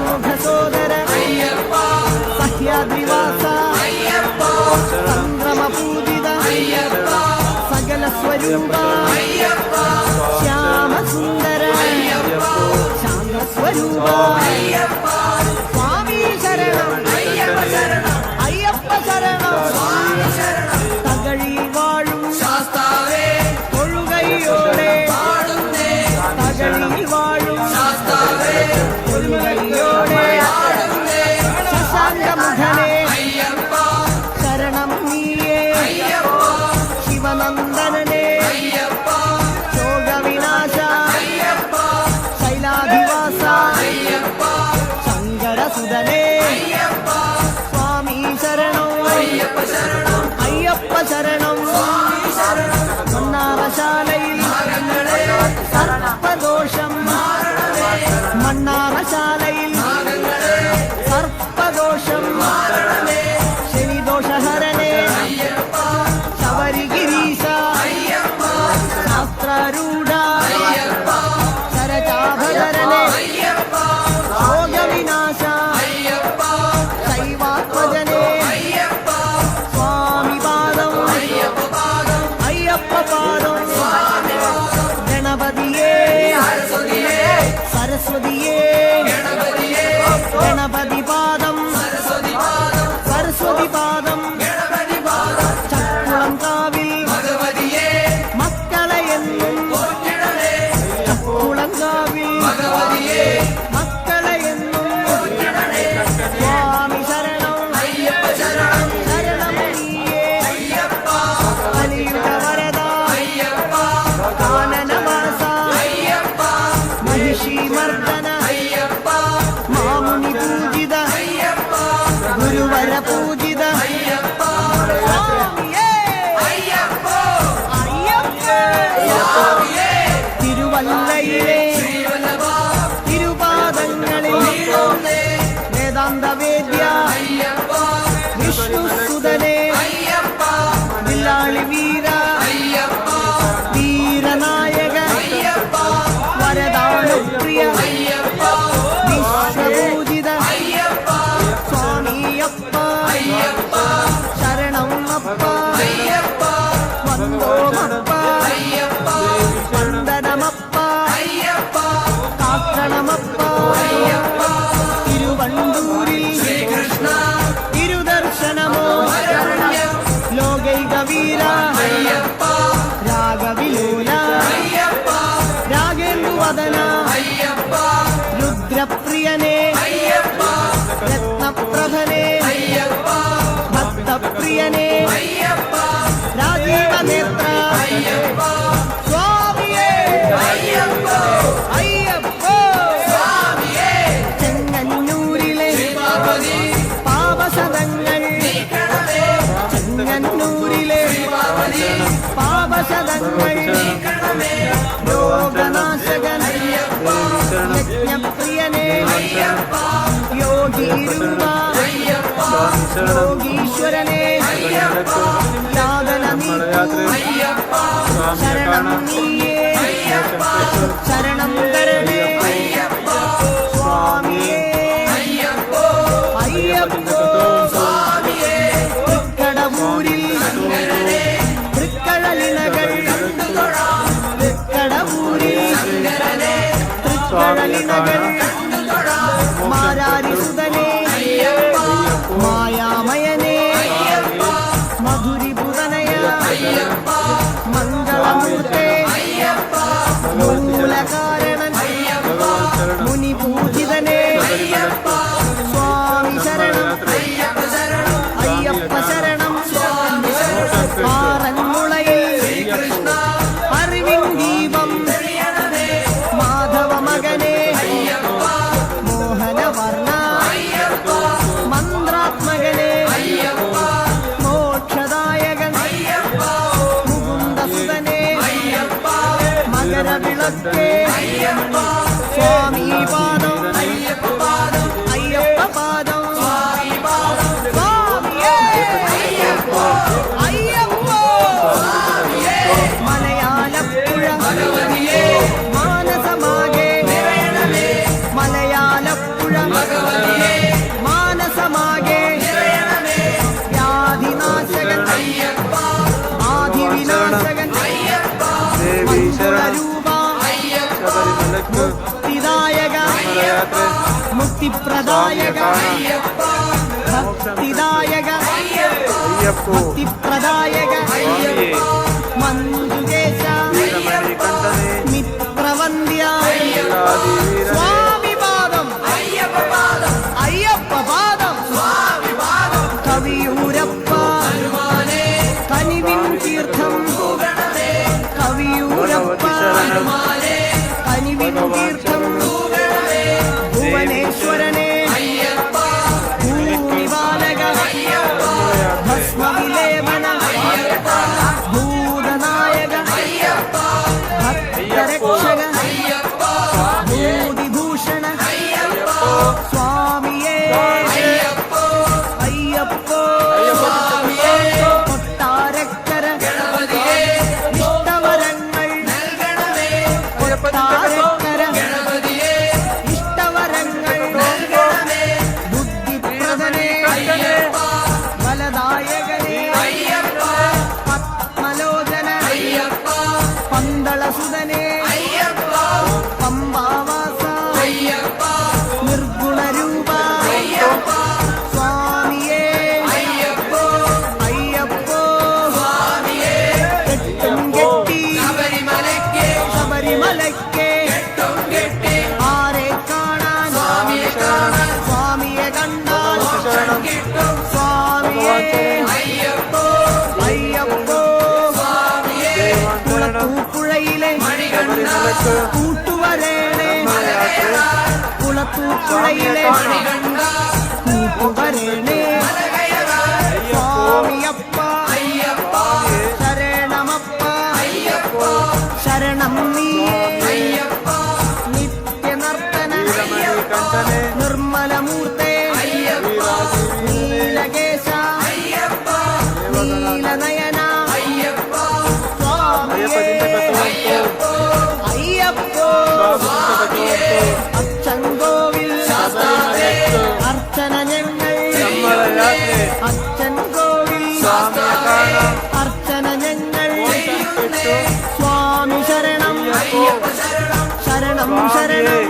അമോഘ സോദര സഹ്യാദ്രിവാസ സംക്രമ പൂജിത സകല സ്വരൂപ ശ്യാമസുന്ദര ശാന്തസ്വരൂപ സ്വാമി ശരണം അയ്യപ്പ ശരണം തകഴി വാഴും ശാസ്താവേ തൊഴുകൈയോടെ തകഴി വാഴും ശാസ്താവേ തൊഴുകൈയോടെ ശശാങ്കമുഖനേ ശരണം നീയേ ശിവനന്ദനനേ ശോകവിനാശ ശൈലാധിവാസ ശങ്കരസുതനേ സ്വാമി ശരണം അയ്യപ്പ ശരണം മണ്ണാറശാലയിൽ സർപ്പദോഷം മണ്ണാറശാലയിൽ സർപ്പദോഷം ശനിദോഷഹരണേ ശബരിഗിരീശ ശാസ്ത്രരൂഢ ശരചാഭരണേ ഭോഗവിനാശ ശൈവാത്മജനേ സ്വാമിപാദം അയ്യപ്പപാദം ഗണപതിയേ സരസ്വതിയേ ഗണപതിപാദം സരസ്വതിപാദം ചക്കുളങ്കാവിൽ മക്കളെയെന്നും ചക്കുളങ്കാവിൽ മക്കളെയെന്നും സ്വാമി ശരണം ശരണം നീയേ കലിയുഗ വരദ കാനനവാസ മഹിഷീമർദ്ദന മാമുനി പൂജിത ഗുരുവര പൂജിത തിരുവല്ലയിലെ തിരുപാദങ്ങളിൽ വേദാന്തവേദ്യ വിഷ്ണുസുതനേ വില്ലാളി വീര വീരനായക വരദാനുപ്രിയ വിശ്വപൂജിത സ്വാമിയപ്പ ശരണമപ്പ വന്ദോമപ്പ വന്ദനമപ്പ കാക്കണമപ്പ തിരുവണ്ടൂരിൽ തിരുദർശനമോ ലോകൈകവീര രാഗവിലോല രാഗേന്ദുവദന രുദ്രപ്രിയനേ രത്നപ്രഭനേ ഭക്തപ്രിയനേ രാജീവനേത്ര സ്വാമിയേ അയ്യപ്പ ചെങ്ങന്നൂരിലെ പാപശതങ്ങൾ ചെങ്ങന്നൂരിലെ പാപശതങ്ങൾ യോഗനാശകൻ യജ്ഞപ്രിയനേ യോഗീരൂപ യോഗീശ്വരനേ യാതന നീക്കൂ ശരണം നീയേ ശരണം തരണേ സ്വാമിയേ അയ്യപ്പോ തൃക്കടവൂരിൽ തൃക്കടലിണകൾ തൃക്കടവൂരിൽ തൃക്കടലിണകൾ മാരാരിസുതനേ മായാമയനേ മധുരിപുതനയ മംഗളമൂർത്തേ മൂലകാരണൻ മുക്തിപ്രദായക ഭക്തിദായക ഭക്തിപ്രദായക മഞ്ജുകേശ മിത്രവന്ദ്യ സ്വാമി പാദം അയ്യപ്പ പാദം കവിയൂരപ്പ കനിവിൻ തീർത്ഥം കവിയൂരപ്പ കനിവിൻ തീർത്ഥം ഭുവനേശ്വരനെ ഭൂമിപാലക ഭസ്മവിലേപന ഭൂതനായക ഭക്തരക്ഷക ഭൂതിഭൂഷണ സ്വാമിയേ അയ്യപ്പോ കൊട്ടാരക്കര ഇഷ്ടവരങ്ങൾ കൊട്ടാരക്കര ഇഷ്ടവരങ്ങൾ ബുദ്ധിപ്രദനെ ഫലദായകനെ പത്മലോചന പന്തളസുതനെ പമ്പാവാസ നിർഗുണരൂപ സ്വാമിയേ അയ്യപ്പോ കെട്ടും കെട്ടി ശബരിമലയ്ക്ക് ആരെ കാണാൻ സ്വാമിയെ കണ്ടാൽ സ്വാമിയേ അയ്യപ്പോ കുളത്തൂപ്പുഴയിലെ കൂട്ടുവരേണേ കുളത്തൂപ്പുഴയിലെ കൂട്ടുവരേണേ സ്വാമിയപ്പ ശരണമപ്പ ശരണം നീയേ നിത്യനർത്തന നിർമ്മലമൂർത്തേ നീലകേശ നീലനയന സ്വാമിയേ അയ്യപ്പോ അച്ചൻകോവിൽ അർച്ചന ഞങ്ങൾ അച്ചൻകോവിൽ അർച്ചന ഞങ്ങൾ സ്വാമി ശരണം ശരണം ശരണം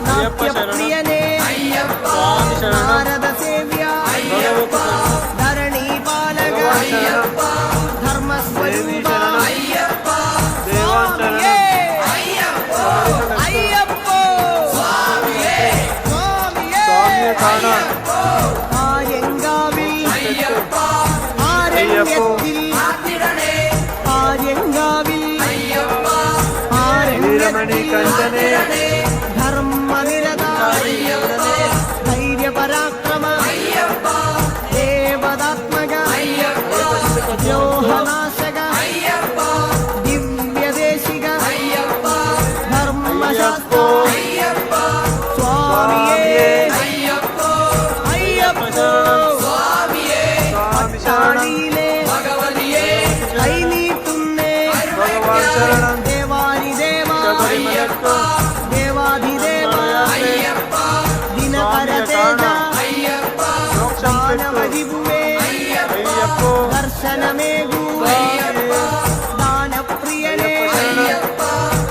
നാട്യപ്രിയനേ നാരദ സേവ്യ ധരണീപാലക ധർമ്മസ്വരൂപ സ്വാമിയേ അയ്യപ്പോ സ്വാമിയേ ആര്യങ്കാവിൽ ആരണ്യത്തിൽ ആര്യങ്കാവിൽ ധർമ്മനിരത ധൈര്യപരാക്രമ ദേവതാത്മക ദ്രോഹനാശക ദിവ്യദേശിക ധർമ്മശാസ്ത്ര സ്വാമിയേ അയ്യപ്പോ പട്ടാഴിയിലെ കൈനീട്ടുന്നേ ദേവാദിദേവ ദേവാധിദേവ ദിനകരതേജ ദാനവരിഭുവേ ദർശനമേകൂ ദാനപ്രിയനേ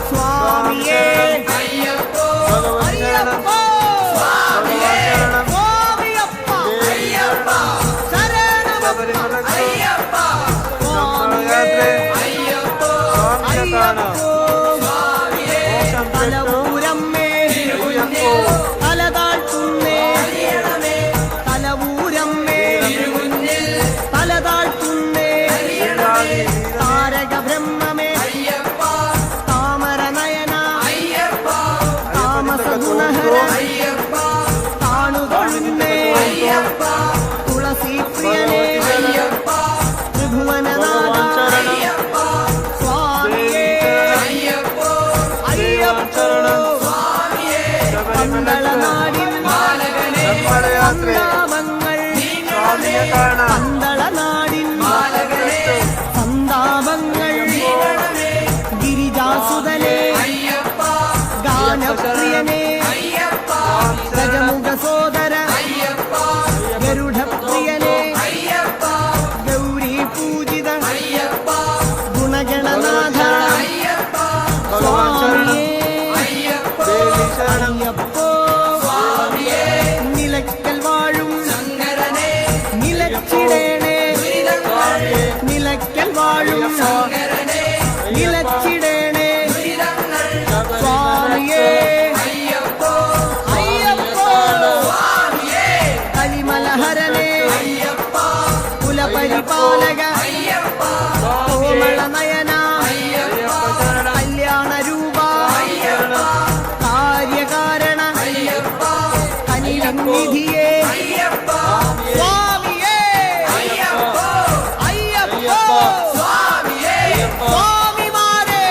സ്വാമിയേ അയ്യപ്പോ സ്വാമിയപ്പ ശരണമപ്പ സ്വാമിയേ അയ്യപ്പോ തലവൂരമ്മേ തലതാഴ്ത്തുന്നേ തലവൂരമ്മേ തലതാഴ്ത്തുന്നേ താരക ബ്രഹ്മമേ താമരനയന താമസ ഗുണഹര താണുതൊഴുന്നേ തുളസി പ്രിയനേ ത്രിഭുവനനാഥ സ്വാമിയേ അയ്യപ്പോ പന്തളനാടിൻ സന്താപങ്ങൾ പന്തളനാടിൻ സന്താപങ്ങൾ ഗിരിജാസുതനെ ഗാനപ്രിയനെ ഗജമുഖ സോദര ഗരുഡപ്രിയനെ ഗൗരി പൂജിത ഗുണഗണനാഥ സ്വാമിയേ അയ്യപ്പോ നിലച്ചിടേണേ സ്വാമിയേ അയ്യപ്പോ കലിമലഹരനേ കുലപരിപാലക കോമള നയന കല്യാണ രൂപ കാര്യകാരണ കനിവിന്നിധിയേ സ്വാമിയേ അയ്യപ്പോ സ്വാമിമാരെ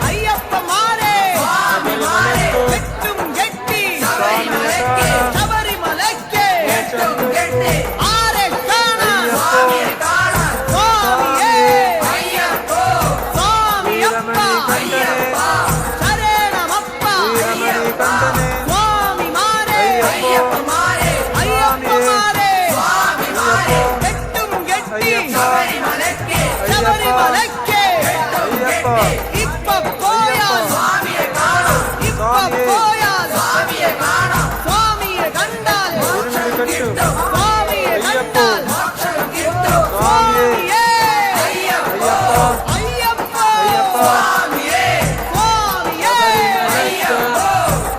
അയ്യപ്പമാരെ കെട്ടും കെട്ടി ശബരിമലയ്ക്ക് ആരെ കാണാൻ സ്വാമിയേ സ്വാമിയപ്പ ശരണമപ്പ സ്വാമിമാരെ അയ്യപ്പമാരെ കെട്ടും കെട്ടി ശബരിമലയ്ക്ക് ഇപ്പൊ പോയാൽ സ്വാമിയെ കണ്ടാൽ സ്വാമിയെ കണ്ടാൽ സ്വാമിയേ അയ്യപ്പ സ്വാമിയേ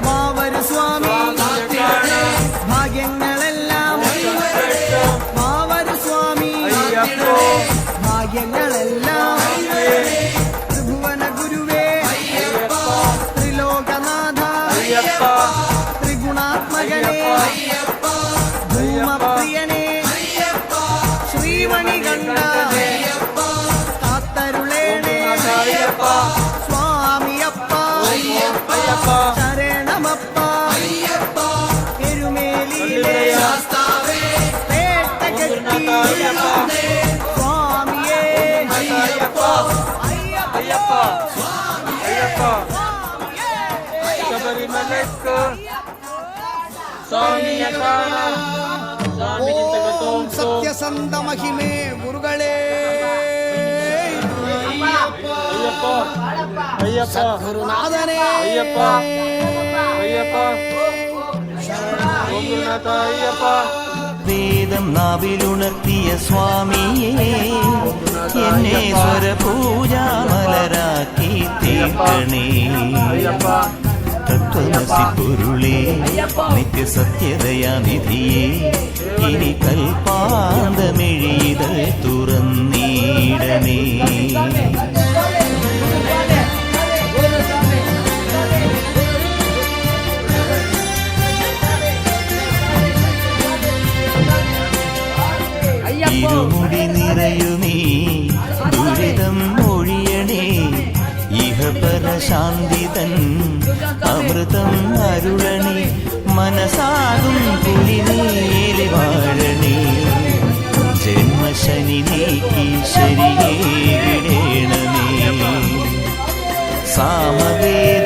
മാവരു സ്വാമി ഭാഗ്യങ്ങളെല്ലാം മാവരു സ്വാമി ഭാഗ്യങ്ങളെല്ലാം ത്രിഭുവന ഗുരുവേ ത്രിലോകനാഥ ത്രിഗുണാത്മകനേ ഭൂമപ്രിയനേ ശ്രീമണികണ്ഠ കാത്തരുളേണേ സ്വാമിയപ്പ ശരണമപ്പ എരുമേലിയിലെ പേട്ട കെട്ടി സ്വാമിയേ ശബരിമലക്ക് സ്വാമിയെ കാണാൻ സ്വാമി ചിന്തകത്തോം സത്യസന്ധ മഹിമേ ഗുരുകളേ അയ്യപ്പ ഗുരുനാഥനേ അയ്യപ്പ അയ്യപ്പ ഓം ഗുരുനാഥ അയ്യപ്പ വേദം നാവിലുണർത്തിയ സ്വാമിയേ എന്നെ സ്വരപൂജാമലരാക്കി തീർക്കണേ തത്വമസി പൊരുളേ നിത്യസത്യദയാനിധിയേ ഇനി കൽപ്പാന്തമെഴിതൽ തുറന്നീടണേ ഇരുമുടി നിറയുമീ ദുരിതം ഒഴിയണേ ഇഹപരശാന്തിതൻ അമൃതം അരുളണേ മനസാകും പുലിനേലി വാഴണേ ജന്മശനി നീക്കി ശരിയേ വിടേണമേ സാമവേദ